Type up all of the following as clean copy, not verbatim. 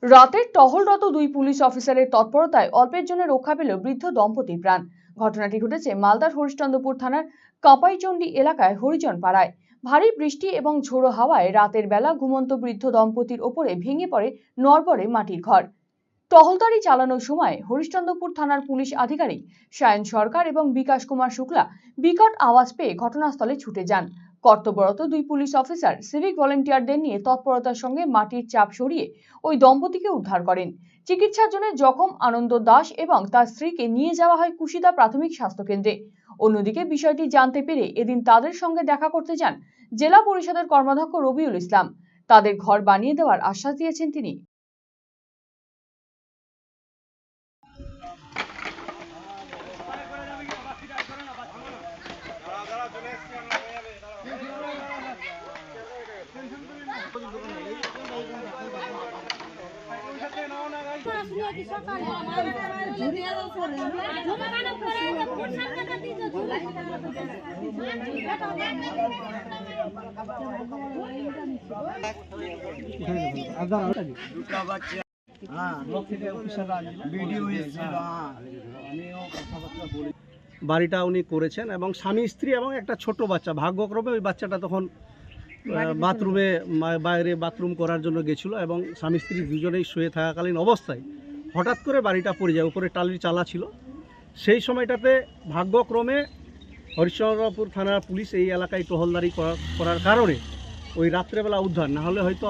রাতে টহলরত দুই পুলিশ অফিসারের তৎপরতায় অল্পের জন্য রক্ষা পেল বৃদ্ধ দম্পতির প্রাণ। ঘটনাটি ঘটেছে মালদার হরিশ্চন্দ্রপুর থানার কাপাইচন্ডী এলাকায় হরিজন পাড়ায়। ভারী বৃষ্টি এবং ঝোড়ো হাওয়ায় রাতের বেলা ঘুমন্ত বৃদ্ধ দম্পতির ওপরে ভেঙে পড়ে নড়বড়ে মাটির ঘর। টহলদারি চালানোর সময় হরিশ্চন্দ্রপুর থানার পুলিশ আধিকারিক সায়ন সরকার এবং বিকাশ কুমার শুক্লা বিকট আওয়াজ পেয়ে ঘটনাস্থলে ছুটে যান। কর্তব্যরত দুই পুলিশ অফিসার সিভিক ভলেন্টিয়ারদের নিয়ে তৎপরতার সঙ্গে মাটির চাপ সরিয়ে ওই দম্পতিকে উদ্ধার করেন। চিকিৎসার জন্য জখম আনন্দ দাস এবং তার স্ত্রীকে নিয়ে যাওয়া হয় কুশিদা প্রাথমিক স্বাস্থ্য কেন্দ্রে। অন্যদিকে বিষয়টি জানতে পেরে এদিন তাদের সঙ্গে দেখা করতে যান জেলা পরিষদের কর্মাধ্যক্ষ রবিউল ইসলাম। তাদের ঘর বানিয়ে দেওয়ার আশ্বাস দিয়েছেন তিনি। বাড়িটা উনি করেছেন এবং স্বামী স্ত্রী এবং একটা ছোট বাচ্চা। ভাগ্যক্রমে ওই বাচ্চাটা তখন বাথরুমে বাইরে বাথরুম করার জন্য গেছিলো এবং স্বামী স্ত্রী দুজনেই শুয়ে থাকাকালীন অবস্থায় হঠাৎ করে বাড়িটা পড়ে যায়। উপরে টালির চালা ছিল। সেই সময়টাতে ভাগ্যক্রমে হরিশ্চন্দ্রপুর থানার পুলিশ এই এলাকায় টহলদারি করার কারণে ওই রাত্রেবেলা উদ্ধার। না হলে হয়তো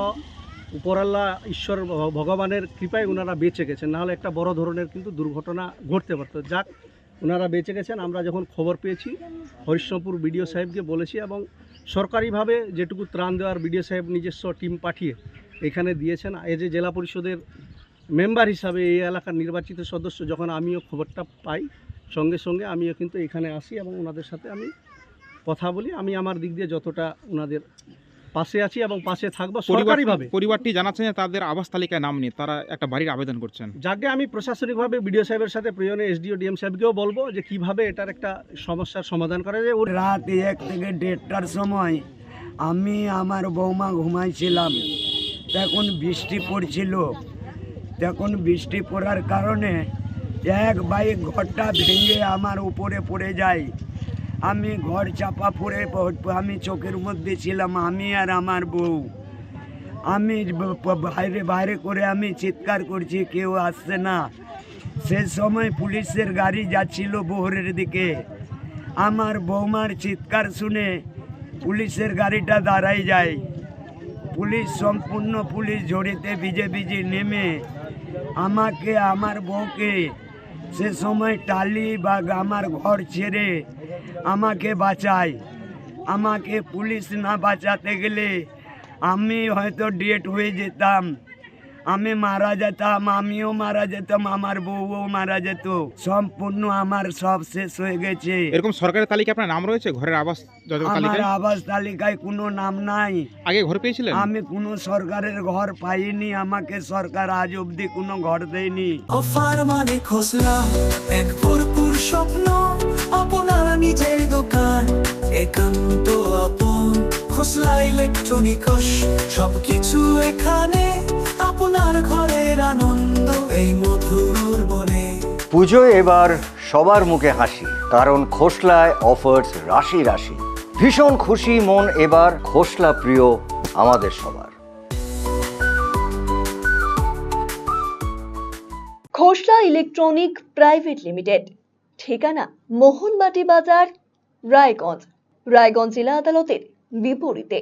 উপরাল্লা ঈশ্বর ভগবানের কৃপায় ওনারা বেঁচে গেছেন, নাহলে একটা বড় ধরনের কিন্তু দুর্ঘটনা ঘটতে পারত। যাক, ওনারা বেঁচে গেছেন। আমরা যখন খবর পেয়েছি হরিশ্চন্দ্রপুর বিডিও সাহেবকে বলেছি এবং সরকারিভাবে যেটুকু ত্রাণ দেওয়ার বিডিও সাহেব নিজস্ব টিম পাঠিয়ে এখানে দিয়েছেন। এজ এ জেলা পরিষদের মেম্বার হিসাবে এই এলাকার নির্বাচিত সদস্য যখন আমিও খবরটা পাই, সঙ্গে সঙ্গে আমিও কিন্তু এখানে আসি এবং ওনাদের সাথে আমি কথা বলি। আমি আমার দিক দিয়ে যতটা ওনাদের পাশে আছি এবং পাশে থাকবো সরকারিভাবে। পরিবারটি জানাচ্ছেন যে তাদের আবাস তালিকায় নাম নেই, তারা একটা বাড়ির আবেদন করছেন। যাকে আমি প্রশাসনিকভাবে বিডিও সাহেবের সাথে প্রয়োজনে এসডিও ডিএম সাহেবকেও বলবো যে কিভাবে এটার একটা সমস্যার সমাধান করা যায়। রাত 1 থেকে 1:30টার সময় আমি আমার বৌমা ঘুমাইছিলাম, তখন বৃষ্টি পড়ছিল। তখন বৃষ্টি পড়ার কারণে এক বাইক ঘরটা ভেঙে আমার উপরে পড়ে যায়। আমি ঘর চাপা পড়ে আমি চোখের মধ্যে ছিলাম, আমি আর আমার বউ। আমি বাইরে করে আমি চিৎকার করছি, কেউ আসছে না। সে সময় পুলিশের গাড়ি যাচ্ছিল বহরের দিকে। আমার বৌমার চিৎকার শুনে পুলিশের গাড়িটা দাঁড়াই যায়। পুলিশ সম্পূর্ণ পুলিশ ঝড়িতে ভিজে ভিজে নেমে আমাকে আমার বউকে সে সময় টালি বা আমার ঘর ছেড়ে আমাকে বাঁচায়। আমাকে পুলিশ না বাঁচাতে গেলে আমি হয়তো ডেট হয়ে যেতাম, আমি মারা যেতাম, আমিও মারা যেতাম, আমার বউও মারা যেত। সম্পূর্ণ আমার সব শেষ হয়ে গেছে। এরকম সরকারি তালিকায় আপনার নাম রয়েছে? ঘরের আবাস আমার আবাস তালিকায় কোনো নাম নাই। আগে ঘর পেয়েছিলেন? আমি কোনো সরকারের ঘর পাইনি, আমাকে সরকার আজ অবধি কোনো ঘর দেয়নি। অফার মানে খোসলা, এক ভরপুর স্বপ্ন, আপনার নিজের দোকান, একান্ত আপন। খোসলা ইলেকট্রনিক্স, সবকিছু এখানে, আপনার ঘরের আনন্দ এই মধুর বনে। পুজোয় এবার সবার মুখে হাসি, কারণ খোসলায় অফার্স রাশি রাশি। ভীষণ খুশি মন এবার, খোসলা প্রিয় আমাদের সবার। খোসলা ইলেকট্রনিক প্রাইভেট লিমিটেড, ঠিকানা মোহনবাটি বাজার, রায়গঞ্জ। রায়গঞ্জ জেলা আদালতের বিপরীতে।